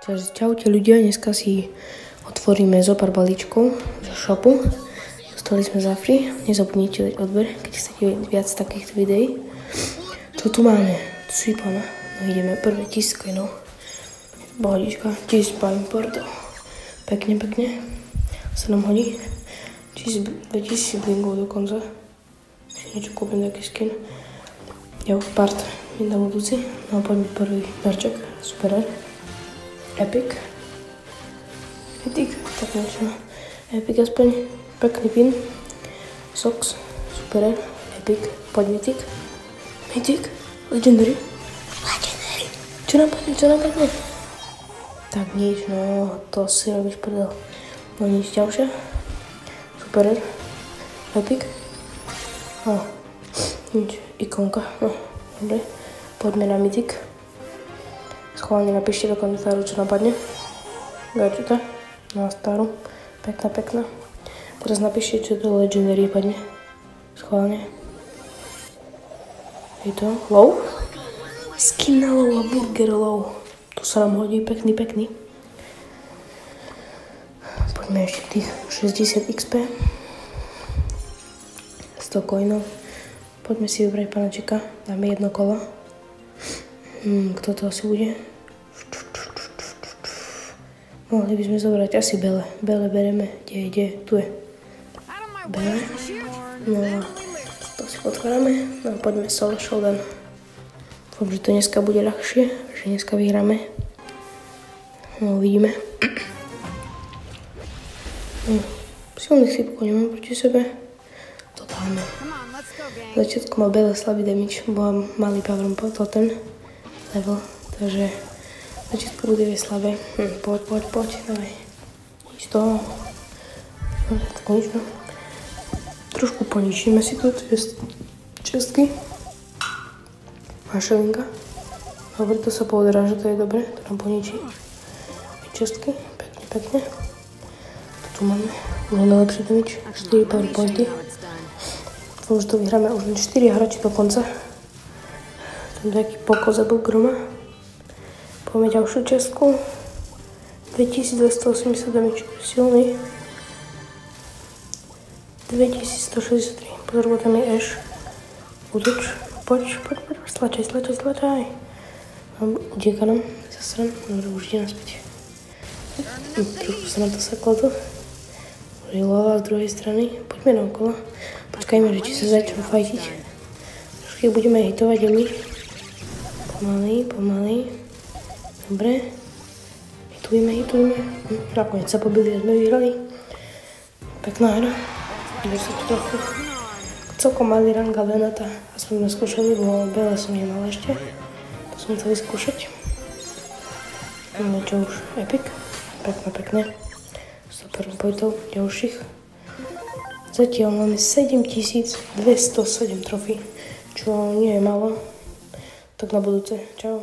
Takže čaute ľudia, dneska si otvoríme zo pár balíčkov zo shopu. Dostali sme za free, nezabudnite dať odber, keď chcete viac takýchto videí. Čo tu máme? Tu si pána. No ideme prvé tiskaj, no. Balíčka, 1000 importov. Pekne. Sa nám hodí. 2000 blingov dokonca. Niečo kúpim taký skin. Jo, part. Na budúci. No poďme prvý darček. Super. Epic. Tak niečo. Epic aspoň. Pekný pin. Socks. Super. Epic. Poď Mythic. Mythic. Legendary. Čo napadne? Tak nič, no to si robíš prdel. No nič ďalšie. Super. Epic. No. Nič. Ikonka. No. Dobre. Poďme na Mythic. Schválne napíšte do komentáru, čo napadne. Gadžeta. Na staru. Pekná. Teraz napíšte, čo do Legendary padne. Schválne. Je to low? Skin na low a burger low. Tu sa nám hodí pekný. Poďme ešte tých 60 XP. 100 coinov. Poďme si vybrať panačika. Dáme jedno kolo. Kto to asi bude? Mohli by sme zobrať asi Bele. Bele bereme. Kde? Tu je. Bele. No a to si potvárame. No a poďme solo showdown. Dúfam, že to dneska bude ľahšie. Že dneska vyhráme. No uvidíme. Silných typkov nemám proti sebe. To dáme. V začiatku mal Bele slabý damage. Bola malý power totem. Level, takže začiatku bude slabé. Poď, dávaj. Nič toho. Tak nič, no. Trošku poničíme si tu čestky. Mašelinka. Dobre, to sa povedrá, že to je dobre, to nám poničí. Čestky, pekne. Tu máme lepší damage, 4 power pointy. Dúfam, že to vyhráme už len 4 hráči do konca. Tam taký pokol zabil Groma. Poďme ďalšiu čestku. 2280 damage. Silný. 2163. Pozor, tam je Ash. Útoč. Poď. Stlačaj. Udieka nám. Zasran. Dobre, už ide naspäť. Trošku sa nám to saklo tu. Lava z druhej strany. Poďme na okolo. Počkajme, že či sa začnú fajtiť. Trošku budeme hitovať jemný. Pomaly. Dobre. Hitujeme. Nakoniec sa pobili a sme vyhrali. Pekná hra. Ideš sa tu trochu. Celkom malý rang, ale na tá. Aspoň sme skúšali, bo Bele som nemal ešte. To som chcel vyskúšať. Máme čo už? Epic. Pekné. 100 pointov ďalších. Zatiaľ máme 7207 trofí, čo nie je málo. Tak na budúce. Čau.